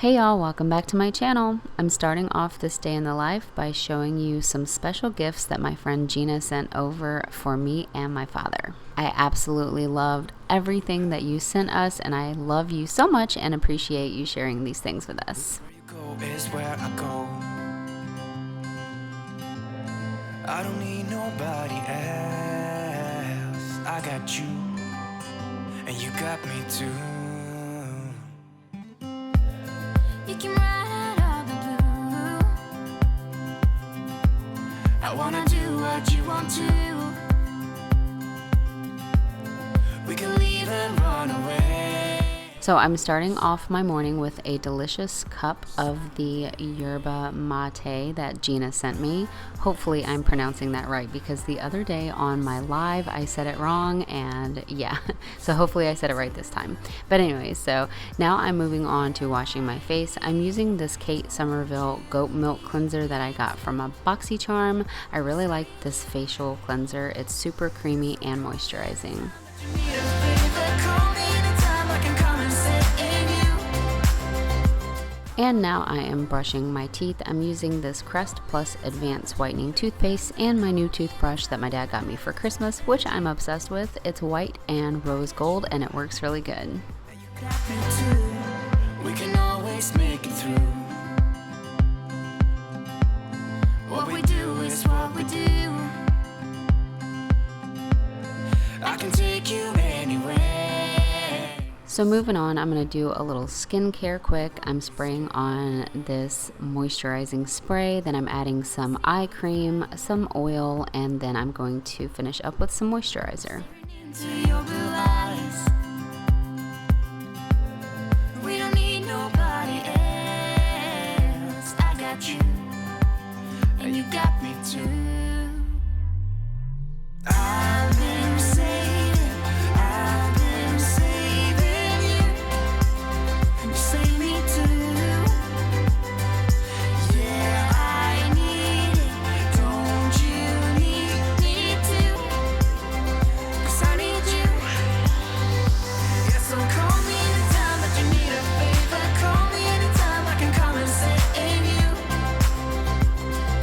Hey y'all, welcome back to my channel. I'm starting off this day in the life by showing you some special gifts that my friend Gina sent over for me and my father. I absolutely loved everything that you sent us, and I love you so much and appreciate you sharing these things with us. Where you go is where I go. I don't need nobody else. I got you, and you got me too. You can write all the blue. I wanna do what you want to. We can leave and run away. So I'm starting off my morning with a delicious cup of the yerba mate that Gina sent me. Hopefully I'm pronouncing that right, because the other day on my live I said it wrong, and yeah, so hopefully I said it right this time. But anyway, so now I'm moving on to washing my face. I'm using this Kate Somerville goat milk cleanser that I got from a BoxyCharm. I really like this facial cleanser. It's super creamy and moisturizing. And now I am brushing my teeth. I'm using this Crest Plus Advanced Whitening Toothpaste and my new toothbrush that my dad got me for Christmas, which I'm obsessed with. It's white and rose gold, and it works really good. We can always make it through. What we do is what we do. I can take you anywhere. So moving on, I'm going to do a little skincare quick. I'm spraying on this moisturizing spray, then I'm adding some eye cream, some oil, and then I'm going to finish up with some moisturizer. Into your blue eyes. We don't need nobody else. I got you, and you got me too. I've been saving you. You save me too. Yeah, I need it. Don't you need me too? 'Cause I need you. Yeah, so call me anytime that you need a favor. Call me anytime I can come and save you.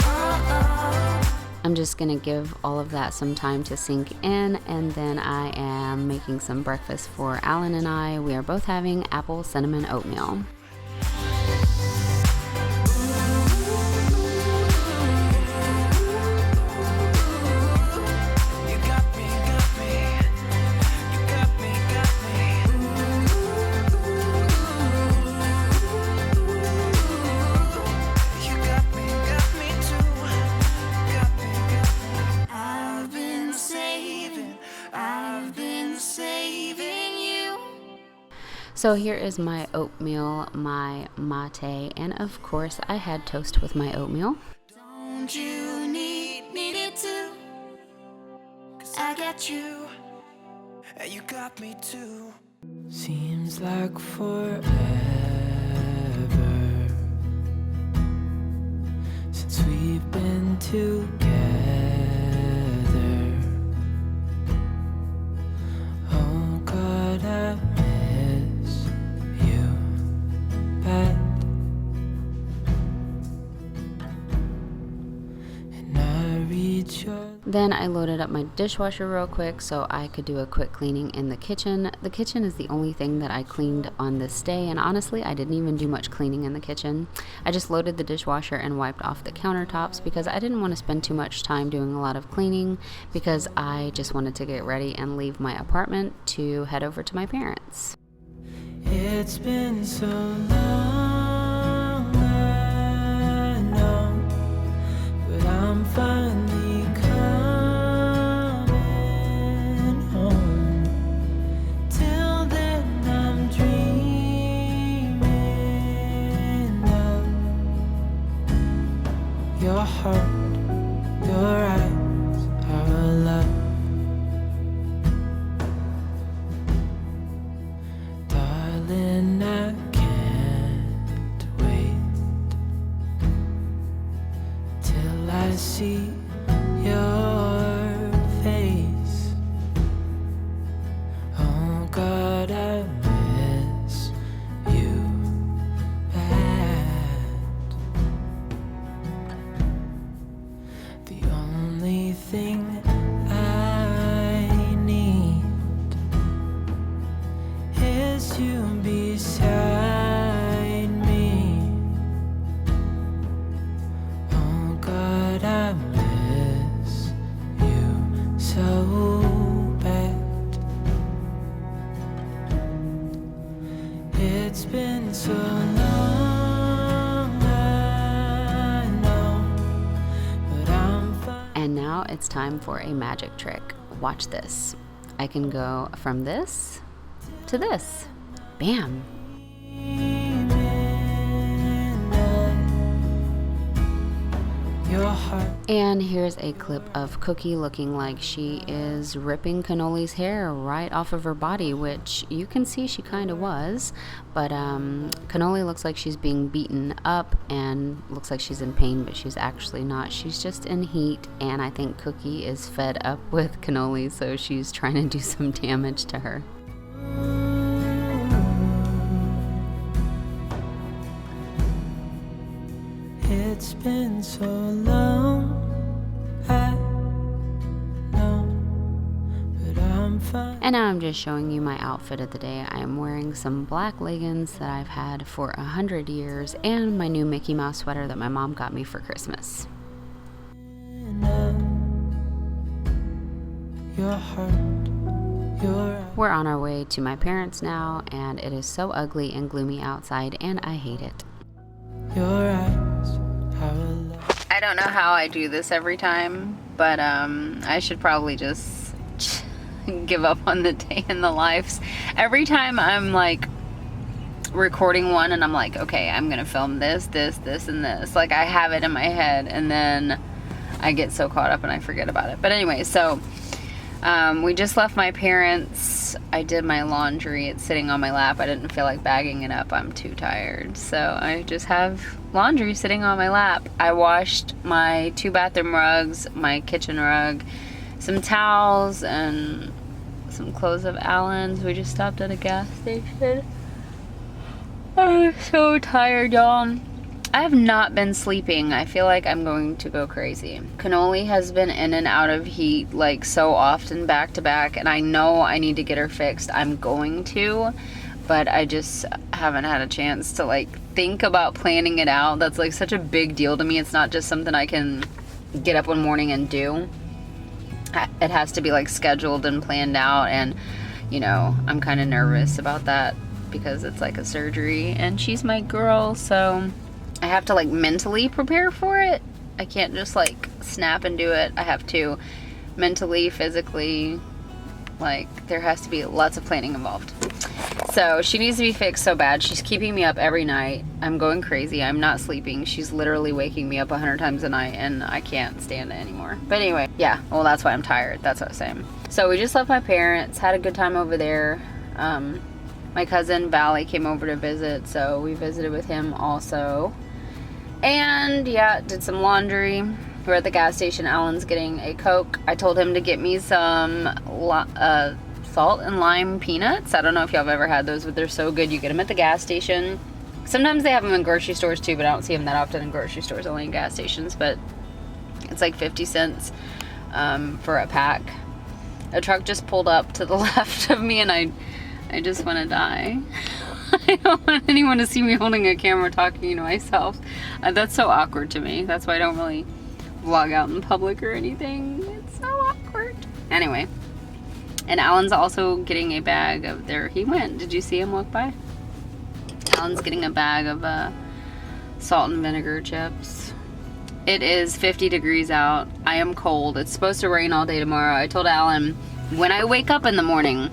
Oh, oh. I'm just going to give all of that some time to sink in, and then I am making some breakfast for Alan and I. We are both having apple cinnamon oatmeal. You got me, got me. You got me, got me. You got me too. Got me, got me. I've been saving you. So here is my oatmeal, my mate, and of course I had toast with my oatmeal. Don't you need it too? 'Cause I got you. And you got me too. Seems like forever since we've been together. Oh God, I miss you bad, and I reach your. Then I loaded up my dishwasher real quick so I could do a quick cleaning in the kitchen. The kitchen is the only thing that I cleaned on this day, and honestly I didn't even do much cleaning in the kitchen. I just loaded the dishwasher and wiped off the countertops because I didn't want to spend too much time doing a lot of cleaning, because I just wanted to get ready and leave my apartment to head over to my parents. It's been so long, I know, but I'm finally coming home. Till then I'm dreaming of your heart, your eyes, our love. Darling, I can't wait till I see your face. Oh God, I miss you bad. now it's time for a magic trick. Watch this. I can go from this to this. Bam. Your heart. And here's a clip of Cookie looking like she is ripping Cannoli's hair right off of her body, which you can see she kind of was, but Cannoli looks like she's being beaten up and looks like she's in pain, but she's actually not. She's just in heat, and I think Cookie is fed up with Cannoli, so she's trying to do some damage to her. It's been so long, I know, but I'm fine. And now I'm just showing you my outfit of the day. I am wearing some black leggings that I've had for 100 years and my new Mickey Mouse sweater that my mom got me for Christmas. Your heart, your We're on our way to my parents now, and it is so ugly and gloomy outside, and I hate it. eyes, how love. I don't know how I do this every time, but I should probably just give up on the day in the lives. Every time I'm like recording one and I'm like, okay, I'm gonna film this, and this. Like I have it in my head, and then I get so caught up and I forget about it. But anyway, so we just left my parents. I did my laundry. It's sitting on my lap. I didn't feel like bagging it up. I'm too tired. So I just have laundry sitting on my lap. I washed my 2 bathroom rugs, my kitchen rug, some towels, and some clothes of Alan's. We just stopped at a gas station. I'm so tired, y'all. I have not been sleeping. I feel like I'm going to go crazy. Cannoli has been in and out of heat like so often back to back, and I know I need to get her fixed. I'm going to, but I just haven't had a chance to like think about planning it out. That's like such a big deal to me. It's not just something I can get up one morning and do. It has to be like scheduled and planned out, and you know, I'm kind of nervous about that because it's like a surgery and she's my girl, so I have to like mentally prepare for it. I can't just like snap and do it. I have to mentally, physically, like there has to be lots of planning involved. So she needs to be fixed so bad. She's keeping me up every night. I'm going crazy. I'm not sleeping. She's literally waking me up 100 times a night, and I can't stand it anymore. But anyway, yeah, well, that's why I'm tired. That's what I was saying. So we just left my parents, had a good time over there. My cousin Valley came over to visit, so we visited with him also. And yeah, did some laundry. We're at the gas station. Alan's getting a Coke. I told him to get me some salt and lime peanuts. I don't know if y'all have ever had those, but they're so good. You get them at the gas station. Sometimes they have them in grocery stores too, but I don't see them that often in grocery stores, only in gas stations. But it's like 50 cents for a pack. A truck just pulled up to the left of me, and I just want to die. I don't want anyone to see me holding a camera talking to myself. That's so awkward to me. That's why I don't really vlog out in public or anything. It's so awkward. Anyway, and Alan's also getting a bag of there he went. Did you see him walk by? Alan's getting a bag of salt and vinegar chips. It is 50 degrees out. I am cold. It's supposed to rain all day tomorrow. I told Alan, when I wake up in the morning,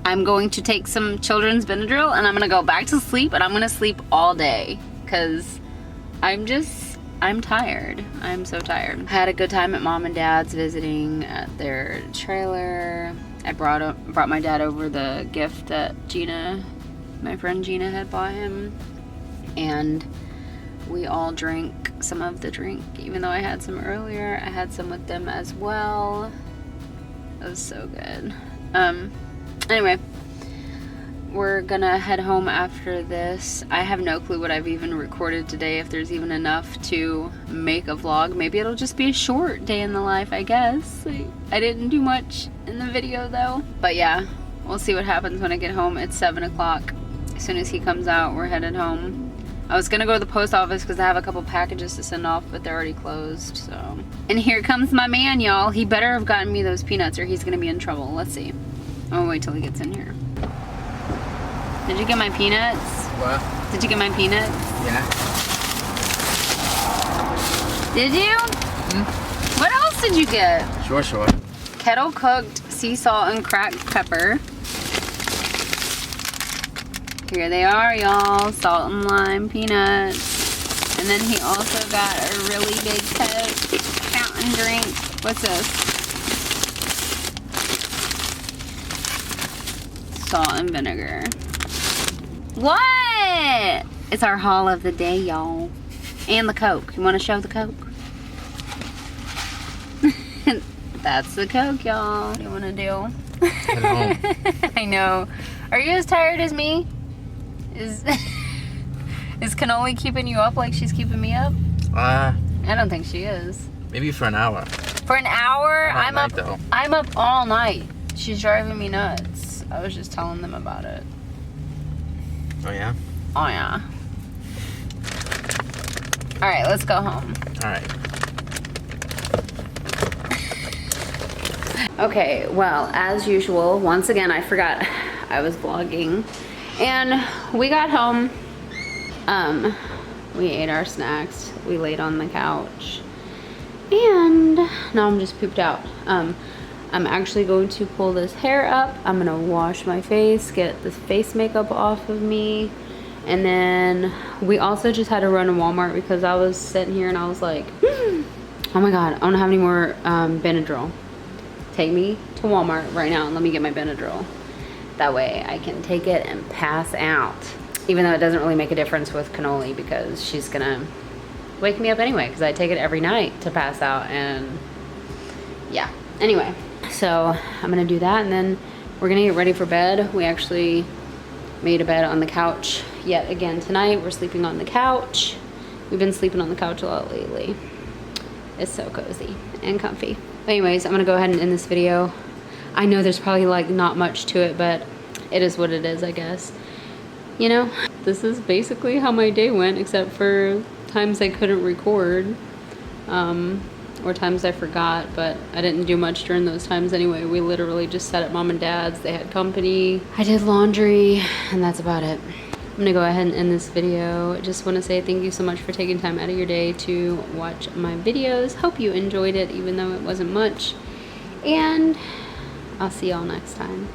I'm going to take some children's Benadryl and I'm going to go back to sleep, and I'm going to sleep all day because I'm tired. I'm so tired. I had a good time at Mom and Dad's visiting at their trailer. I brought my dad over the gift that my friend Gina had bought him, and we all drank some of the drink. Even though I had some earlier, I had some with them as well. It was so good. Anyway, we're gonna head home after this. I have no clue what I've even recorded today, if there's even enough to make a vlog. Maybe it'll just be a short day in the life, I guess. I didn't do much in the video though. But yeah, we'll see what happens when I get home. It's 7 o'clock. As soon as he comes out, we're headed home. I was gonna go to the post office because I have a couple packages to send off, but they're already closed, so. And here comes my man, y'all. He better have gotten me those peanuts or he's gonna be in trouble. Let's see. I'll wait till he gets in here. Did you get my peanuts? What? Did you get my peanuts? Yeah. Did you? What else else did you get? Sure. Kettle cooked sea salt and cracked pepper. Here they are, y'all. Salt and lime peanuts. And then he also got a really big Coke fountain drink. What's this? Salt and vinegar. What? It's our haul of the day, y'all. And the Coke. You want to show the Coke? That's the Coke, y'all. What do you want to do? Head home. I know. Are you as tired as me? Is Cannoli keeping you up like she's keeping me up? I don't think she is. Maybe for an hour. For an hour? All night, though. I'm up all night. She's driving me nuts. I was just telling them about it. Oh yeah? Oh yeah. Alright, let's go home. Alright. Okay, well, as usual, once again, I forgot I was vlogging. And we got home. We ate our snacks. We laid on the couch. And now I'm just pooped out. I'm actually going to pull this hair up. I'm gonna wash my face, get this face makeup off of me. And then we also just had to run to Walmart because I was sitting here and I was like, oh my God, I don't have any more Benadryl. Take me to Walmart right now and let me get my Benadryl. That way I can take it and pass out. Even though it doesn't really make a difference with Cannoli because she's gonna wake me up anyway because I take it every night to pass out and yeah. Anyway, so I'm gonna do that and then we're gonna get ready for bed. We actually made a bed on the couch yet again tonight. We're sleeping on the couch. We've been sleeping on the couch a lot lately. It's so cozy and comfy. Anyways, I'm gonna go ahead and end this video. I know there's probably like not much to it, but it is what it is, I guess. You know, this is basically how my day went, except for times I couldn't record, or times I forgot, but I didn't do much during those times anyway. We literally just sat at mom and dad's, they had company. I did laundry, and that's about it. I'm gonna go ahead and end this video. I just wanna say thank you so much for taking time out of your day to watch my videos. Hope you enjoyed it, even though it wasn't much. And I'll see y'all next time.